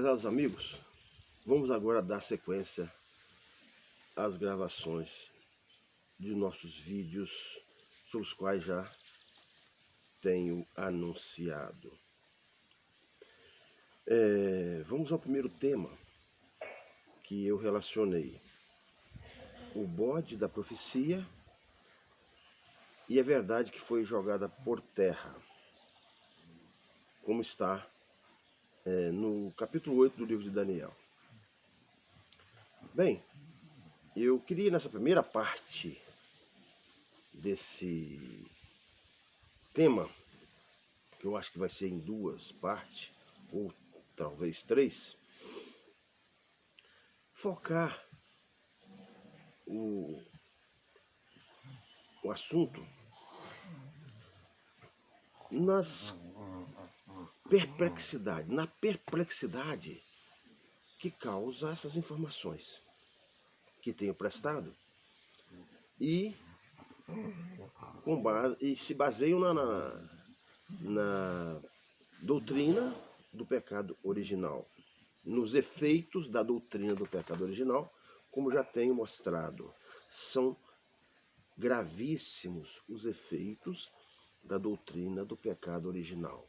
Prezados amigos, vamos agora dar sequência às gravações de nossos vídeos sobre os quais já tenho anunciado. Vamos ao primeiro tema que eu relacionei: o bode da profecia e a verdade que foi jogada por terra, como está no capítulo 8 do livro de Daniel. Bem, eu queria nessa primeira parte desse tema, que eu acho que vai ser em duas partes, ou talvez três, focar o assunto na perplexidade que causa essas informações que tenho prestado e se baseiam na doutrina do pecado original, nos efeitos da doutrina do pecado original, como já tenho mostrado. São gravíssimos os efeitos da doutrina do pecado original.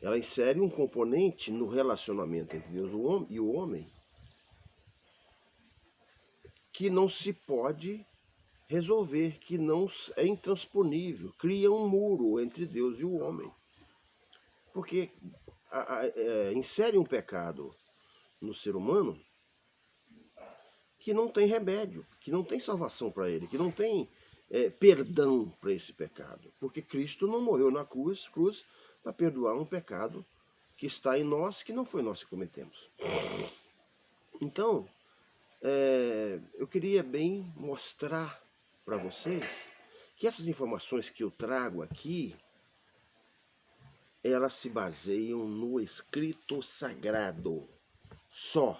Ela insere um componente no relacionamento entre Deus e o homem que não se pode resolver, que não é intransponível, cria um muro entre Deus e o homem. Porque insere um pecado no ser humano que não tem remédio, que não tem salvação para ele, que não tem perdão para esse pecado. Porque Cristo não morreu na cruz para perdoar um pecado que está em nós, que não foi nós que cometemos. Então, eu queria bem mostrar para vocês que essas informações que eu trago aqui, elas se baseiam no escrito sagrado. Só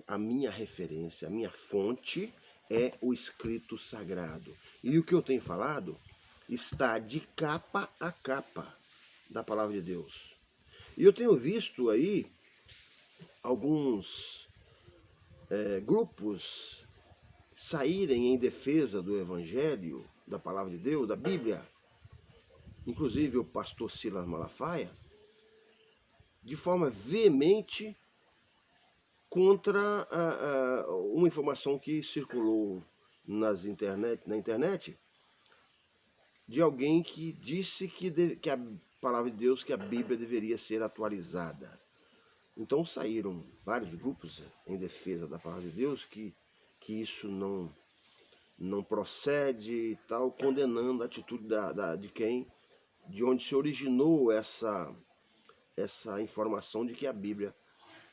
a minha referência, a minha fonte é o escrito sagrado. E o que eu tenho falado está de capa a capa da palavra de Deus. E eu tenho visto aí alguns grupos saírem em defesa do Evangelho, da palavra de Deus, da Bíblia, inclusive o pastor Silas Malafaia, de forma veemente contra uma informação que circulou na internet, de alguém que disse que a palavra de Deus, que a Bíblia deveria ser atualizada. Então saíram vários grupos em defesa da palavra de Deus, que isso não procede e tal, condenando a atitude de onde se originou essa informação de que a Bíblia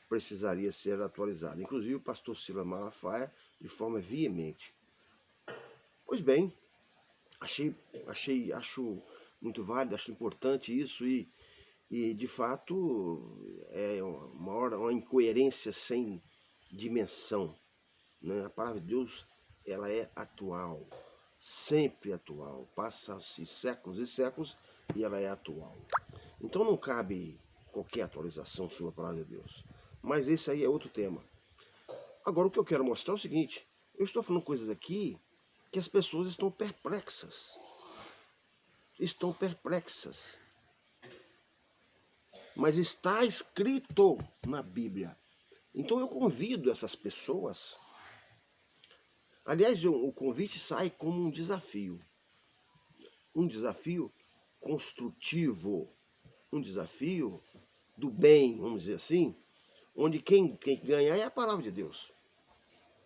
precisaria ser atualizada. Inclusive o pastor Silas Malafaia, de forma veemente. Pois bem, acho muito válido, acho importante isso e de fato é uma incoerência sem dimensão, né? A palavra de Deus, ela é atual, sempre atual, passa-se séculos e séculos e ela é atual. Então não cabe qualquer atualização sobre a palavra de Deus. Mas esse aí é outro tema. Agora o que eu quero mostrar é o seguinte: eu estou falando coisas aqui que as pessoas estão perplexas. Mas está escrito na Bíblia. Então eu convido essas pessoas. Aliás, o convite sai como um desafio construtivo, um desafio do bem, vamos dizer assim, onde quem ganhar é a palavra de Deus.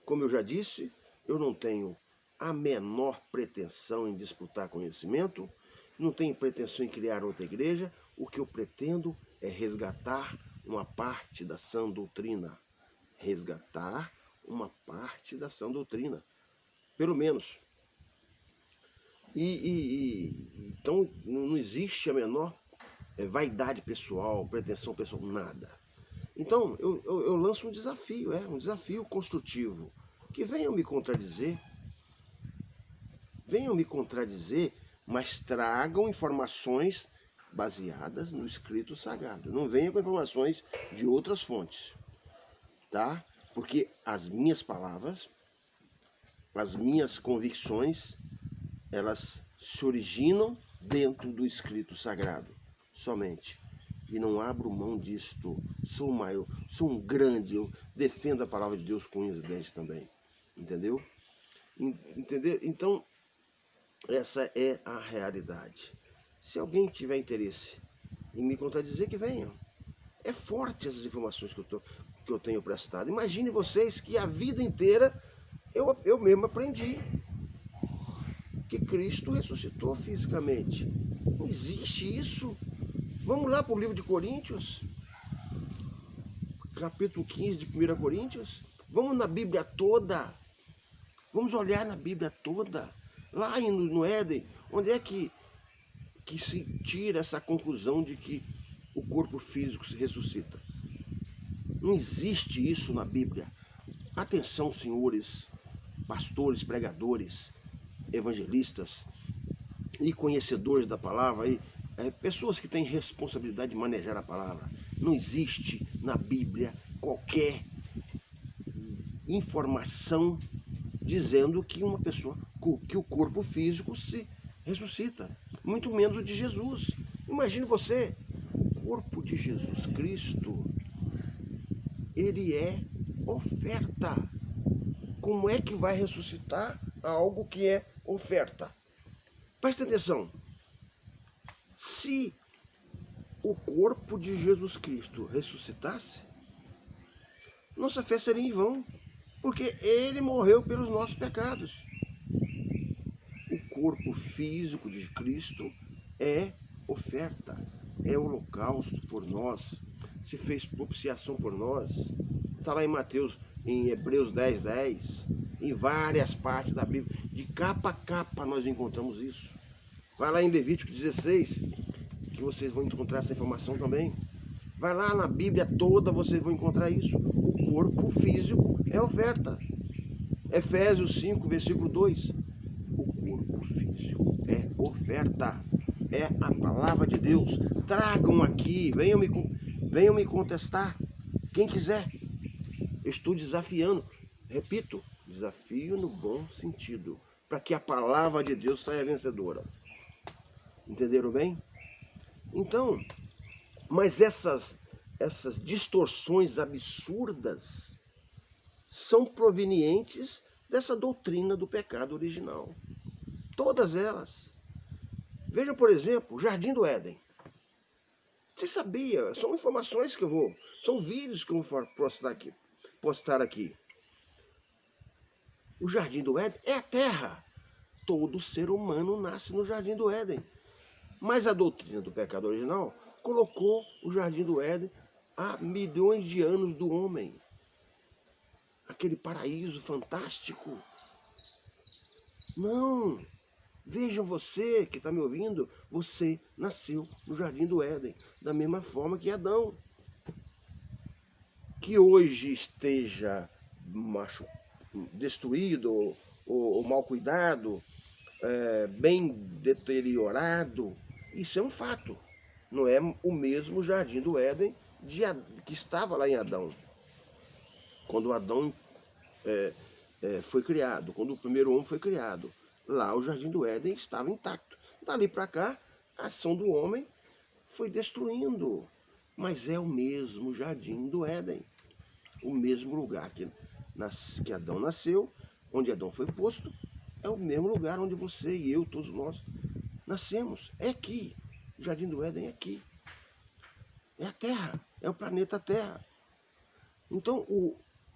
Como eu já disse, eu não tenho a menor pretensão em disputar conhecimento, não tenho pretensão em criar outra igreja. O que eu pretendo é resgatar uma parte da sã doutrina. Pelo menos. Então não existe a menor vaidade pessoal, pretensão pessoal, nada. Então eu lanço um desafio construtivo. Que venham me contradizer, mas tragam informações baseadas no escrito sagrado. Não venha com informações de outras fontes, tá? Porque as minhas palavras, as minhas convicções, elas se originam dentro do escrito sagrado, somente. E não abro mão disto. Sou maior, sou um grande, eu defendo a palavra de Deus com unhas e dentes também. Entendeu? Entender? Então, essa é a realidade. Se alguém tiver interesse em me contradizer, que venha. É forte essas informações que eu tenho prestado. Imagine vocês que a vida inteira eu mesmo aprendi que Cristo ressuscitou fisicamente. Não existe isso. Vamos lá para o livro de Coríntios, capítulo 15 de 1 Coríntios. Vamos na Bíblia toda. Vamos olhar na Bíblia toda. Lá no Éden, onde é que se tira essa conclusão de que o corpo físico se ressuscita? Não existe isso na Bíblia. Atenção, senhores, pastores, pregadores, evangelistas e conhecedores da palavra, pessoas que têm responsabilidade de manejar a palavra. Não existe na Bíblia qualquer informação dizendo que que o corpo físico se ressuscita, muito menos o de Jesus. Imagine você, o corpo de Jesus Cristo, ele é oferta. Como é que vai ressuscitar algo que é oferta? Presta atenção. Se o corpo de Jesus Cristo ressuscitasse, nossa fé seria em vão, porque ele morreu pelos nossos pecados. O corpo físico de Cristo é oferta, é holocausto por nós, se fez propiciação por nós. Está lá em Hebreus 10:10, em várias partes da Bíblia, de capa a capa nós encontramos isso. Vai lá em Levítico 16, que vocês vão encontrar essa informação também. Vai lá na Bíblia toda, vocês vão encontrar isso. O corpo físico é oferta. Efésios 5, versículo 2. O corpo físico é oferta. É a palavra de Deus. Tragam aqui, venham me contestar. Quem quiser. Eu estou desafiando. Repito, desafio no bom sentido. Para que a palavra de Deus saia vencedora. Entenderam bem? Então, mas essas distorções absurdas são provenientes dessa doutrina do pecado original. Todas elas. Veja, por exemplo, o Jardim do Éden. Você sabia? São informações são vídeos que eu vou postar aqui. O Jardim do Éden é a terra. Todo ser humano nasce no Jardim do Éden. Mas a doutrina do pecado original colocou o Jardim do Éden há milhões de anos do homem. Aquele paraíso fantástico. Não! Vejam, você que está me ouvindo, você nasceu no Jardim do Éden, da mesma forma que Adão. Que hoje esteja destruído ou mal cuidado, bem deteriorado, isso é um fato. Não é o mesmo Jardim do Éden que estava lá em Adão. Quando Adão foi criado, quando o primeiro homem foi criado, lá o Jardim do Éden estava intacto. Dali para cá, a ação do homem foi destruindo. Mas é o mesmo Jardim do Éden. O mesmo lugar que Adão nasceu, onde Adão foi posto, é o mesmo lugar onde você e eu, todos nós, nascemos. É aqui. O Jardim do Éden é aqui. É a Terra. É o planeta Terra. Então,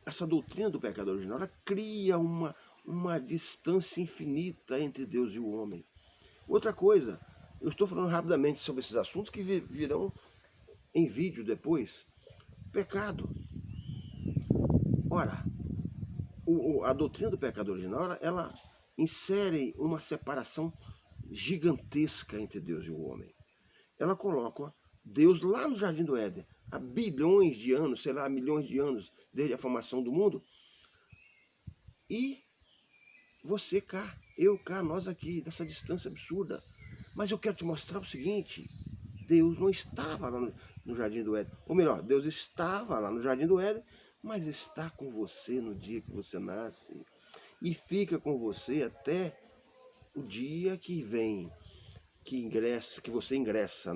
essa doutrina do pecado original, ela cria uma distância infinita entre Deus e o homem. Outra coisa, eu estou falando rapidamente sobre esses assuntos que virão em vídeo depois. Pecado. Ora, a doutrina do pecado original, ela insere uma separação gigantesca entre Deus e o homem. Ela coloca Deus lá no Jardim do Éden, há bilhões de anos, sei lá, milhões de anos, desde a formação do mundo, e você cá, eu cá, nós aqui, nessa distância absurda. Mas eu quero te mostrar o seguinte, Deus não estava lá no Jardim do Éden. Ou melhor, Deus estava lá no Jardim do Éden, mas está com você no dia que você nasce. E fica com você até o dia que vem, que você ingressa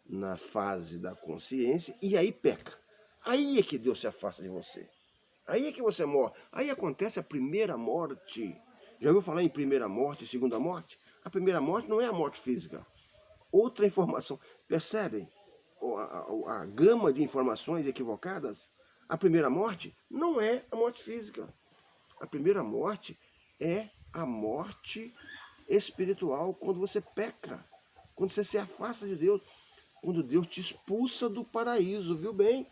na fase da consciência e aí peca. Aí é que Deus se afasta de você. Aí é que você morre. Aí acontece a primeira morte. Já ouviu falar em primeira morte e segunda morte? A primeira morte não é a morte física. Outra informação. Percebem a gama de informações equivocadas? A primeira morte não é a morte física. A primeira morte é a morte espiritual, quando você peca, quando você se afasta de Deus, quando Deus te expulsa do paraíso, viu bem?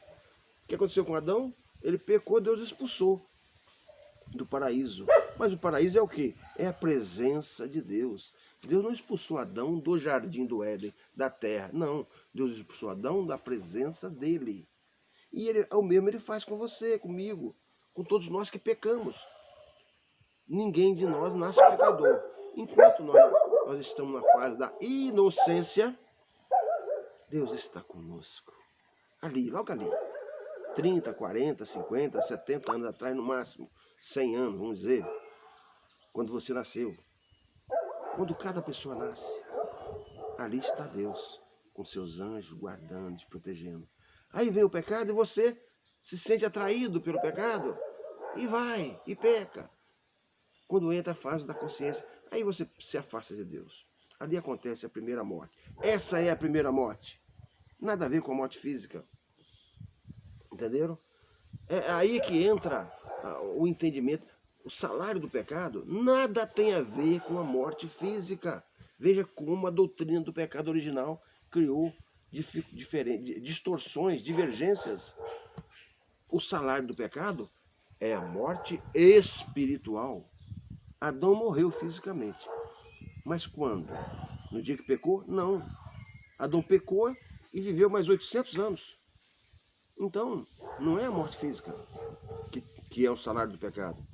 O que aconteceu com Adão? Ele pecou, Deus expulsou do paraíso. Mas o paraíso é o quê? É a presença de Deus. Deus não expulsou Adão do jardim do Éden, da terra. Não, Deus expulsou Adão da presença dele. E ele, o mesmo ele faz com você, comigo, com todos nós que pecamos. Ninguém de nós nasce pecador. Enquanto nós estamos na fase da inocência, Deus está conosco. Ali, logo ali. 30, 40, 50, 70 anos atrás, no máximo. 100 anos, vamos dizer. Quando você nasceu. Quando cada pessoa nasce, ali está Deus, com seus anjos guardando, te protegendo. Aí vem o pecado e você se sente atraído pelo pecado e vai, e peca. Quando entra a fase da consciência, aí você se afasta de Deus. Ali acontece a primeira morte. Essa é a primeira morte. Nada a ver com a morte física. Entenderam? É aí que entra o entendimento. O salário do pecado nada tem a ver com a morte física. Veja como a doutrina do pecado original criou distorções, divergências. O salário do pecado é a morte espiritual. Adão morreu fisicamente. Mas quando? No dia que pecou? Não. Adão pecou e viveu mais 800 anos. Então, não é a morte física que é o salário do pecado.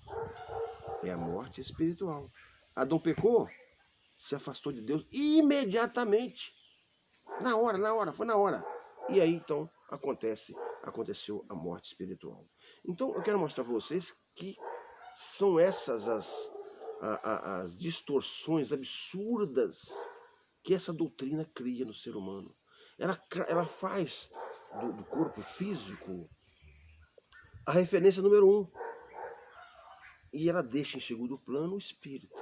É a morte espiritual. Adão pecou, se afastou de Deus imediatamente. Na hora, foi na hora. E aí, então, aconteceu a morte espiritual. Então, eu quero mostrar para vocês que são essas as distorções absurdas que essa doutrina cria no ser humano. Ela faz do corpo físico a referência número 1. E ela deixa em segundo plano o espírito.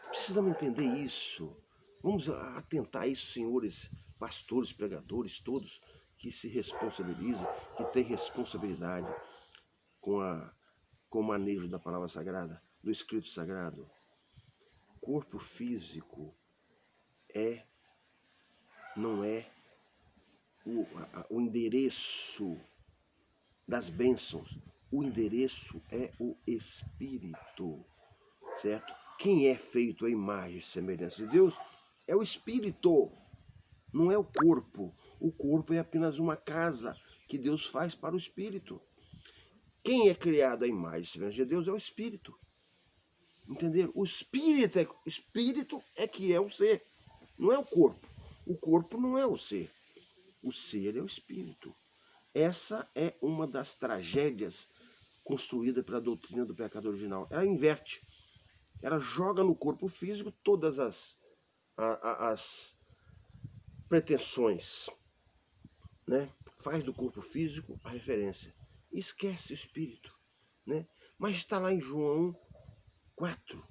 Precisamos entender isso. Vamos atentar a isso, senhores, pastores, pregadores, todos que se responsabilizam, que têm responsabilidade com o manejo da palavra sagrada, do escrito sagrado. Corpo físico não é o endereço das bênçãos. O endereço é o espírito, certo? Quem é feito à imagem e semelhança de Deus é o espírito, não é o corpo. O corpo é apenas uma casa que Deus faz para o espírito. Quem é criado à imagem e semelhança de Deus é o espírito. Entenderam? O espírito é que é o ser, não é o corpo. O corpo não é o ser. O ser é o espírito. Essa é uma das tragédias construída pela doutrina do pecado original. Ela inverte. Ela joga no corpo físico todas as pretensões, né? Faz do corpo físico a referência. E esquece o espírito, né? Mas está lá em João 4,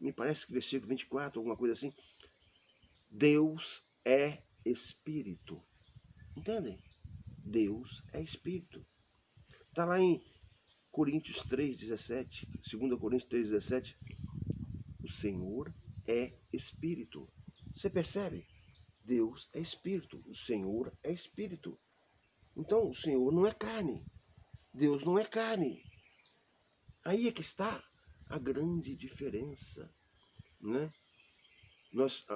me parece que versículo 24, alguma coisa assim. Deus é espírito. Entendem? Deus é espírito. Está lá em Coríntios 3,17, 2 Coríntios 3,17, o Senhor é espírito. Você percebe? Deus é espírito, o Senhor é espírito. Então, o Senhor não é carne, Deus não é carne. Aí é que está a grande diferença, né?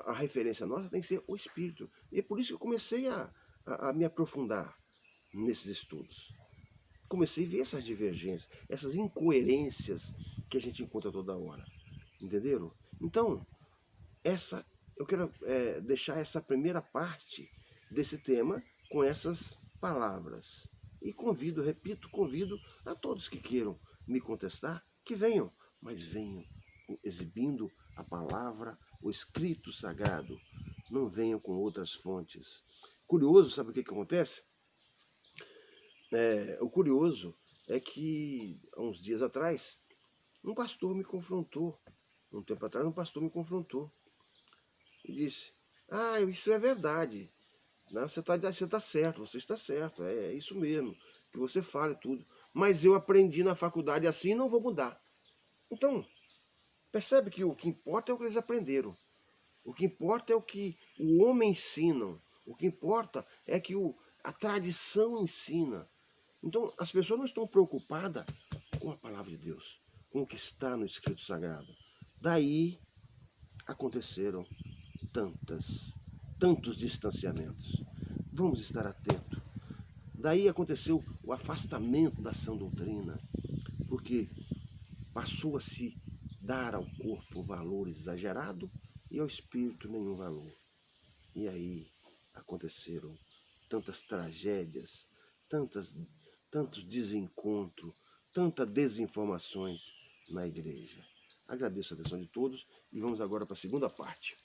A referência nossa tem que ser o espírito. E é por isso que eu comecei a me aprofundar nesses estudos. Comecei a ver essas divergências, essas incoerências que a gente encontra toda hora. Entenderam? Então, eu quero deixar essa primeira parte desse tema com essas palavras. E convido, repito, convido a todos que queiram me contestar, que venham, mas venham exibindo a palavra, o escrito sagrado. Não venham com outras fontes. Curioso, sabe o que acontece? O curioso é que, há uns dias atrás, um pastor me confrontou. Um tempo atrás, um pastor me confrontou. E disse, isso é verdade. Não, você está certo, você está certo. É isso mesmo, que você fala e tudo. Mas eu aprendi na faculdade assim e não vou mudar. Então, percebe que o que importa é o que eles aprenderam. O que importa é o que o homem ensina. O que importa é que a tradição ensina. Então, as pessoas não estão preocupadas com a palavra de Deus, com o que está no Escrito Sagrado. Daí aconteceram tantos distanciamentos. Vamos estar atentos. Daí aconteceu o afastamento da sã doutrina, porque passou a se dar ao corpo valor exagerado e ao espírito nenhum valor. E aí aconteceram tantas tragédias, tantos desencontros, tantas desinformações na igreja. Agradeço a atenção de todos e vamos agora para a segunda parte.